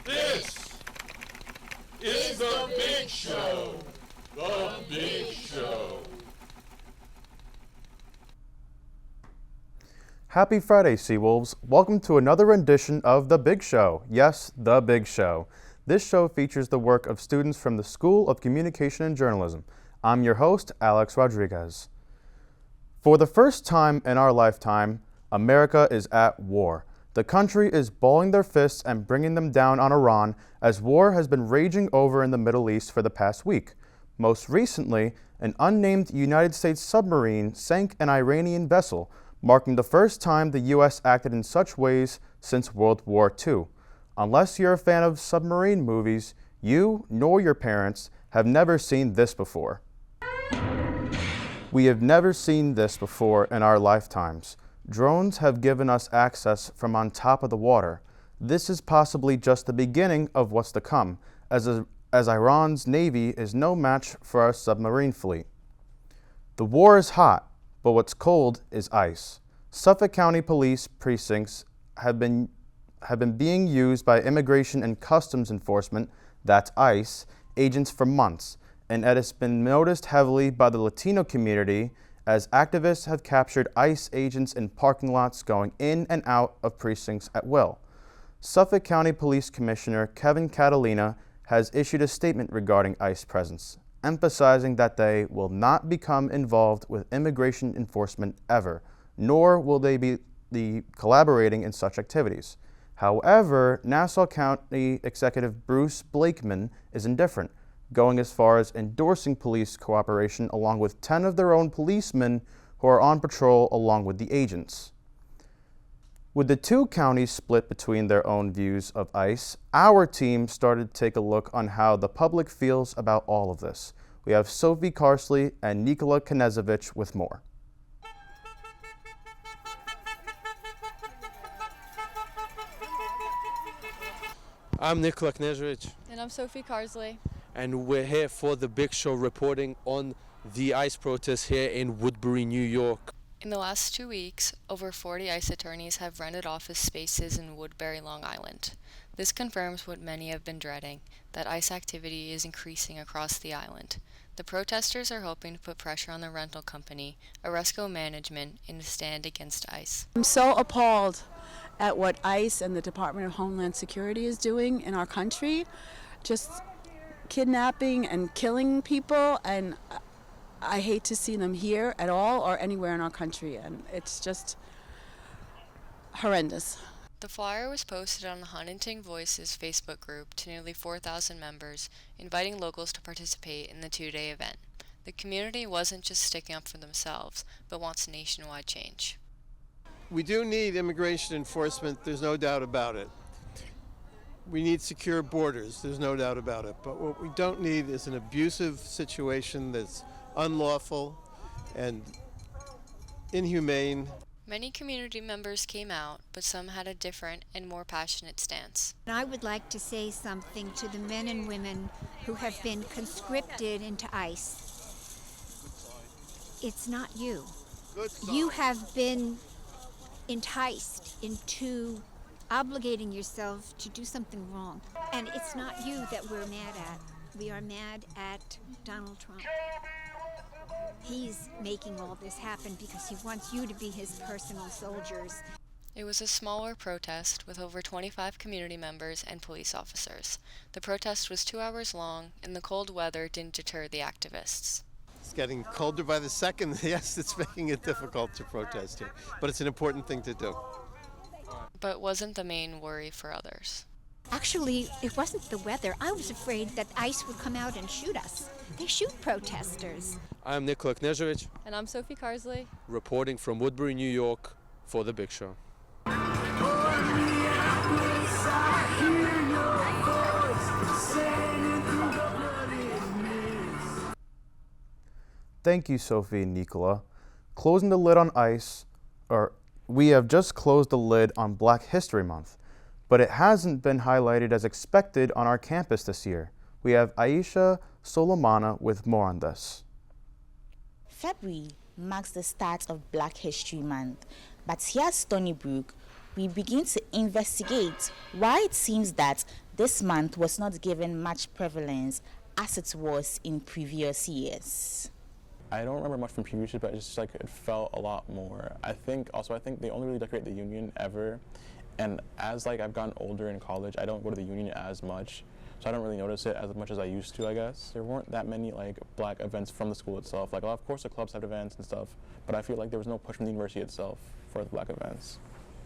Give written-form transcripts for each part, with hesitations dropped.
This is the Big Show. The Big Show. Happy Friday, Seawolves. Welcome to another rendition of The Big Show. Yes, The Big Show. This show features the work of students from the School of Communication and Journalism. I'm your host, Alex Rodriguez. For the first time in our lifetime, America is at war. The country is balling their fists and bringing them down on Iran as war has been raging over in the Middle East for the past week. Most recently, an unnamed United States submarine sank an Iranian vessel, marking the first time the U.S. acted in such ways since World War II. Unless you're a fan of submarine movies, you nor your parents have never seen this before. We have never seen this before in our lifetimes. Drones have given us access from on top of the water. This is possibly just the beginning of what's to come, as Iran's navy is no match for our submarine fleet. The war is hot, but what's cold is ice. Suffolk County police precincts have been being used by Immigration and Customs Enforcement, that's ICE, agents for months, and it has been noticed heavily by the Latino community as activists have captured ICE agents in parking lots going in and out of precincts at will. Suffolk County Police Commissioner Kevin Catalina has issued a statement regarding ICE presence, emphasizing that they will not become involved with immigration enforcement ever, nor will they be collaborating in such activities. However, Nassau County Executive Bruce Blakeman is indifferent, going as far as endorsing police cooperation along with 10 of their own policemen who are on patrol along with the agents. With the two counties split between their own views of ICE, our team started to take a look on how the public feels about all of this. We have Sophie Carsley and Nikola Knezevich with more. I'm Nikola Knezevich. And I'm Sophie Carsley. And we're here for the Big Show reporting on the ICE protests here in Woodbury, New York. In the last 2 weeks, over 40 ICE attorneys have rented office spaces in Woodbury, Long Island. This confirms what many have been dreading, that ICE activity is increasing across the island. The protesters are hoping to put pressure on the rental company, Aresco Management, in a stand against ICE. I'm so appalled at what ICE and the Department of Homeland Security is doing in our country. Just kidnapping and killing people, and I hate to see them here at all or anywhere in our country, and it's just horrendous. The flyer was posted on the Huntington Voices Facebook group to nearly 4,000 members, inviting locals to participate in the two-day event. The community wasn't just sticking up for themselves, but wants nationwide change. We do need immigration enforcement, there's no doubt about it. We need secure borders, there's no doubt about it. But what we don't need is an abusive situation that's unlawful and inhumane. Many community members came out, but some had a different and more passionate stance. I would like to say something to the men and women who have been conscripted into ICE. It's not you. You have been enticed into obligating yourself to do something wrong. And it's not you that we're mad at. We are mad at Donald Trump. He's making all this happen because he wants you to be his personal soldiers. It was a smaller protest with over 25 community members and police officers. The protest was 2 hours long, and the cold weather didn't deter the activists. It's getting colder by the second. Yes, it's making it difficult to protest here, but it's an important thing to do. But wasn't the main worry for others. Actually, it wasn't the weather. I was afraid that ICE would come out and shoot us. They shoot protesters. I'm Nikola Knezevich, And I'm Sophie Carsley. reporting from Woodbury, New York for the Big Show. Thank you, Sophie and Nikola. Closing the lid on ICE, we have just closed the lid on Black History Month, but it hasn't been highlighted as expected on our campus this year. We have Aisha Solomana with more on this. February marks the start of Black History Month, but here's Stony Brook, we begin to investigate why it seems that this month was not given much prevalence as it was in previous years. I don't remember much from previous years, but it's just like it felt a lot more. I think they only really decorate the Union ever, and as like I've gotten older in college, I don't go to the Union as much, so I don't really notice it as much as I used to, I guess. There weren't that many like Black events from the school itself. Like, of course the clubs have events and stuff, but I feel like there was no push from the university itself for the Black events.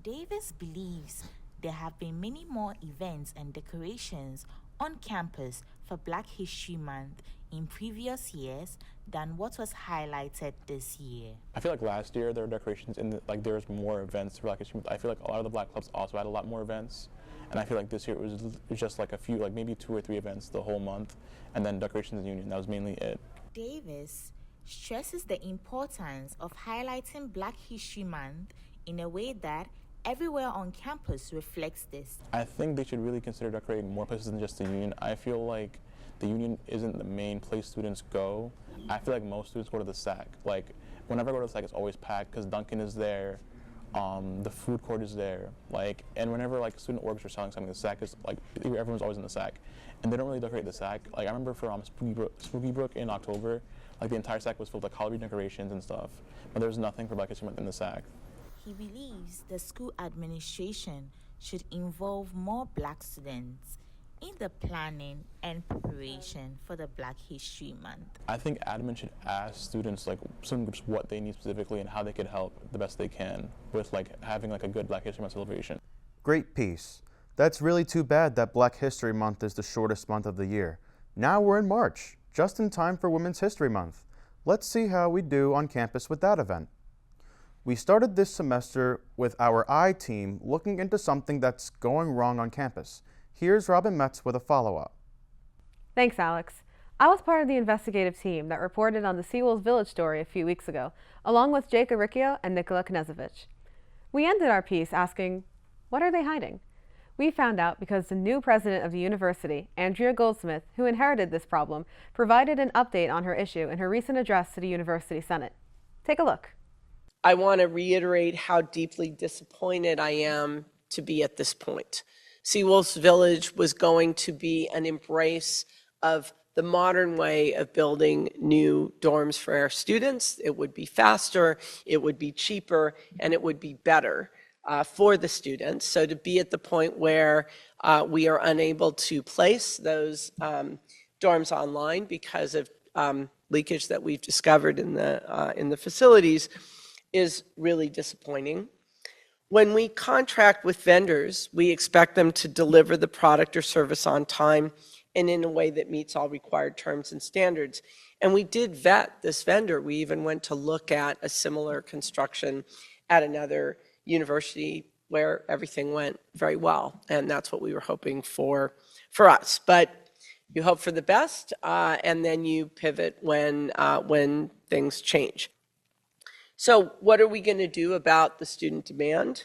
Davis believes there have been many more events and decorations on campus for Black History Month in previous years than what was highlighted this year. I feel like last year there were decorations there was more events for Black History Month. I feel like a lot of the Black clubs also had a lot more events, and I feel like this year it was just like a few, like maybe 2 or 3 events the whole month, and then decorations in the Union. That was mainly it. Davis stresses the importance of highlighting Black History Month in a way that everywhere on campus reflects this. I think they should really consider decorating more places than just the Union. I feel like the Union isn't the main place students go. I feel like most students go to the SAC. Like, whenever I go to the SAC, it's always packed because Dunkin' is there, the food court is there. Like, and whenever like student orgs are selling something, the SAC is like, everyone's always in the SAC. And they don't really decorate the SAC. Like, I remember for Spooky Brook in October, like the entire SAC was filled with like Halloween decorations and stuff. But there was nothing for Black History Month in the SAC. He believes the school administration should involve more Black students in the planning and preparation for the Black History Month. I think admin should ask students, like some groups, what they need specifically and how they could help the best they can with like having like a good Black History Month celebration. Great piece. That's really too bad that Black History Month is the shortest month of the year. Now we're in March, just in time for Women's History Month. Let's see how we do on campus with that event. We started this semester with our I team looking into something that's going wrong on campus. Here's Robin Metz with a follow-up. Thanks, Alex. I was part of the investigative team that reported on the Seawolves Village story a few weeks ago, along with Jake Aricchio and Nikola Knezovich. We ended our piece asking, what are they hiding? We found out because the new president of the university, Andrea Goldsmith, who inherited this problem, provided an update on her issue in her recent address to the University Senate. Take a look. I want to reiterate how deeply disappointed I am to be at this point. Seawolves Village was going to be an embrace of the modern way of building new dorms for our students. It would be faster, it would be cheaper, and it would be better for the students. So to be at the point where we are unable to place those dorms online because of leakage that we've discovered in the facilities is really disappointing. When we contract with vendors, we expect them to deliver the product or service on time and in a way that meets all required terms and standards. And we did vet this vendor. We even went to look at a similar construction at another university where everything went very well. And that's what we were hoping for us. But you hope for the best, and then you pivot when things change. So what are we going to do about the student demand?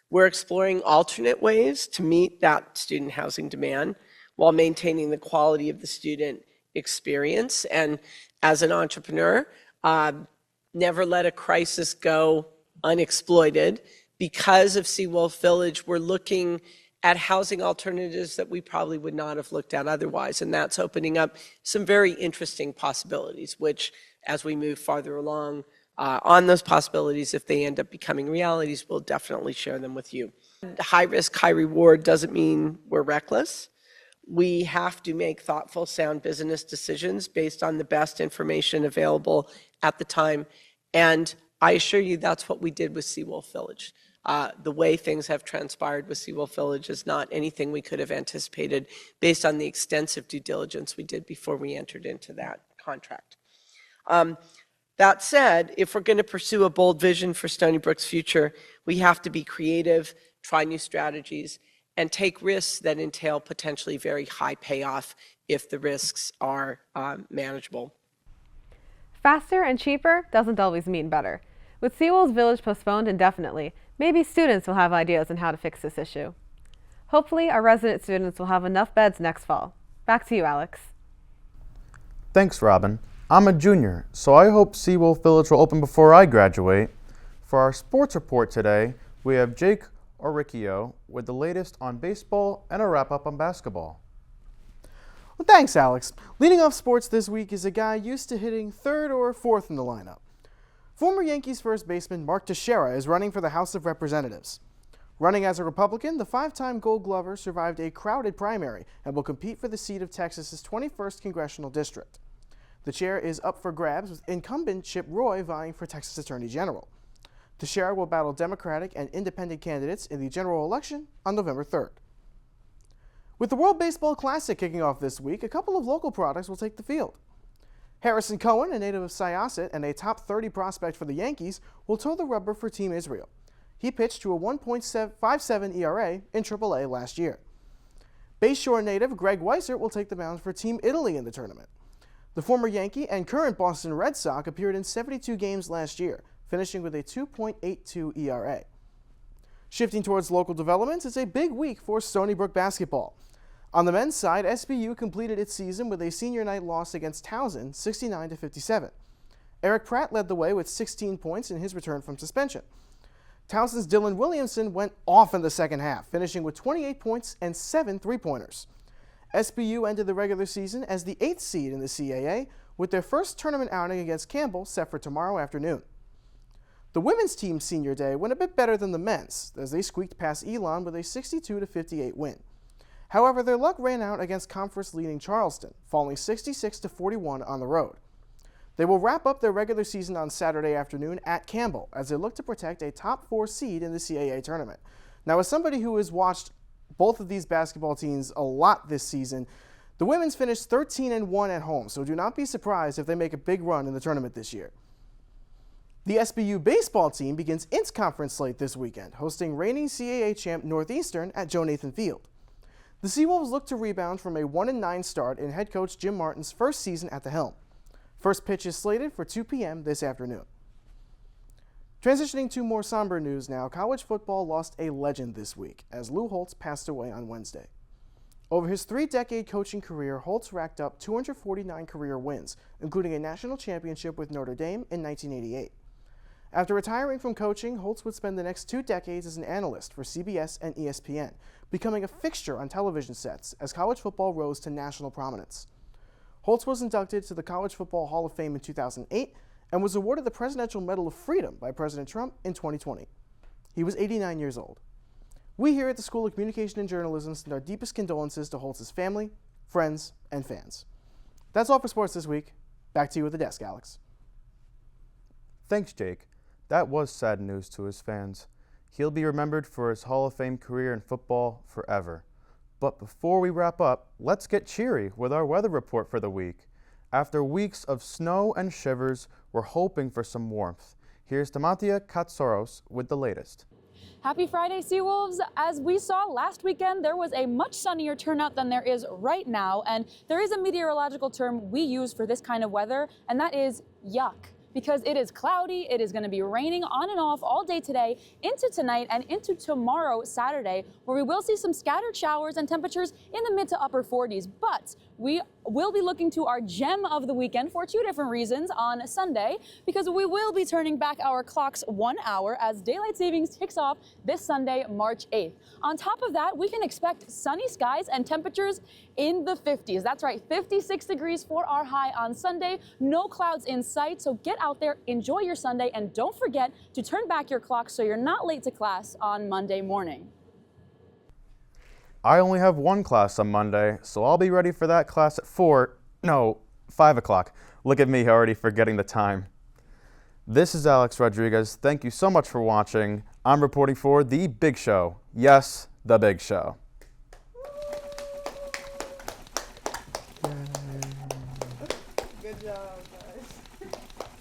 We're exploring alternate ways to meet that student housing demand while maintaining the quality of the student experience. And as an entrepreneur, never let a crisis go unexploited. Because of Seawolf Village, we're looking at housing alternatives that we probably would not have looked at otherwise. And that's opening up some very interesting possibilities, which as we move farther along, on those possibilities, if they end up becoming realities, we'll definitely share them with you. High risk, high reward doesn't mean we're reckless. We have to make thoughtful, sound business decisions based on the best information available at the time. And I assure you that's what we did with Seawolf Village. The way things have transpired with Seawolf Village is not anything we could have anticipated based on the extensive due diligence we did before we entered into that contract. That said, if we're going to pursue a bold vision for Stony Brook's future, we have to be creative, try new strategies, and take risks that entail potentially very high payoff if the risks are manageable. Faster and cheaper doesn't always mean better. With Seawolves Village postponed indefinitely, maybe students will have ideas on how to fix this issue. Hopefully, our resident students will have enough beds next fall. Back to you, Alex. Thanks, Robin. I'm a junior, so I hope Seawolf Village will open before I graduate. For our sports report today, we have Jake Oricchio with the latest on baseball and a wrap-up on basketball. Well, thanks, Alex. Leading off sports this week is a guy used to hitting third or fourth in the lineup. Former Yankees first baseman Mark Teixeira is running for the House of Representatives. Running as a Republican, the five-time Gold Glover survived a crowded primary and will compete for the seat of Texas's 21st congressional district. The chair is up for grabs with incumbent Chip Roy vying for Texas Attorney General. Teixeira will battle Democratic and independent candidates in the general election on November 3rd. With the World Baseball Classic kicking off this week, a couple of local products will take the field. Harrison Cohen, a native of Syosset and a top 30 prospect for the Yankees, will toe the rubber for Team Israel. He pitched to a 1.57 ERA in AAA last year. Bayshore native Greg Weissert will take the mound for Team Italy in the tournament. The former Yankee and current Boston Red Sox appeared in 72 games last year, finishing with a 2.82 ERA. Shifting towards local developments, it's a big week for Stony Brook basketball. On the men's side, SBU completed its season with a senior night loss against Towson, 69-57. Eric Pratt led the way with 16 points in his return from suspension. Towson's Dylan Williamson went off in the second half, finishing with 28 points and 7 three-pointers. SBU ended the regular season as the 8th seed in the CAA, with their first tournament outing against Campbell set for tomorrow afternoon. The women's team's senior day went a bit better than the men's, as they squeaked past Elon with a 62-58 win. However, their luck ran out against conference-leading Charleston, falling 66-41 on the road. They will wrap up their regular season on Saturday afternoon at Campbell as they look to protect a top 4 seed in the CAA tournament. Now, as somebody who has watched both of these basketball teams a lot this season, the women's finished 13-1 at home, so do not be surprised if they make a big run in the tournament this year. The SBU baseball team begins its conference slate this weekend, hosting reigning CAA champ Northeastern at Joe Nathan Field. The Seawolves look to rebound from a 1-9 start in head coach Jim Martin's first season at the helm. First pitch is slated for 2 p.m. this afternoon. Transitioning to more somber news now, college football lost a legend this week as Lou Holtz passed away on Wednesday. Over his 3-decade coaching career, Holtz racked up 249 career wins, including a national championship with Notre Dame in 1988. After retiring from coaching, Holtz would spend the next 2 decades as an analyst for CBS and ESPN, becoming a fixture on television sets as college football rose to national prominence. Holtz was inducted to the College Football Hall of Fame in 2008 and was awarded the Presidential Medal of Freedom by President Trump in 2020. He was 89 years old. We here at the School of Communication and Journalism send our deepest condolences to Holtz's family, friends, and fans. That's all for sports this week. Back to you at the desk, Alex. Thanks, Jake. That was sad news to his fans. He'll be remembered for his Hall of Fame career in football forever. But before we wrap up, let's get cheery with our weather report for the week. After weeks of snow and shivers, we're hoping for some warmth. Here's Tamatia Katsoros with the latest. Happy Friday, Seawolves. As we saw last weekend, there was a much sunnier turnout than there is right now, and there is a meteorological term we use for this kind of weather, and that is yuck. Because it is cloudy, it is going to be raining on and off all day today, into tonight, and into tomorrow, Saturday, where we will see some scattered showers and temperatures in the mid to upper 40s. But we will be looking to our gem of the weekend for 2 different reasons on Sunday, because we will be turning back our clocks 1 hour as daylight savings kicks off this Sunday, March 8th. On top of that, we can expect sunny skies and temperatures in the 50s. That's right, 56 degrees for our high on Sunday. No clouds in sight, so get out there, enjoy your Sunday, and don't forget to turn back your clock so you're not late to class on Monday morning. I only have 1 class on Monday, so I'll be ready for that class at 5 o'clock. Look at me already forgetting the time. This is Alex Rodriguez. Thank you so much for watching. I'm reporting for The Big Show. Yes, The Big Show. Good job, guys.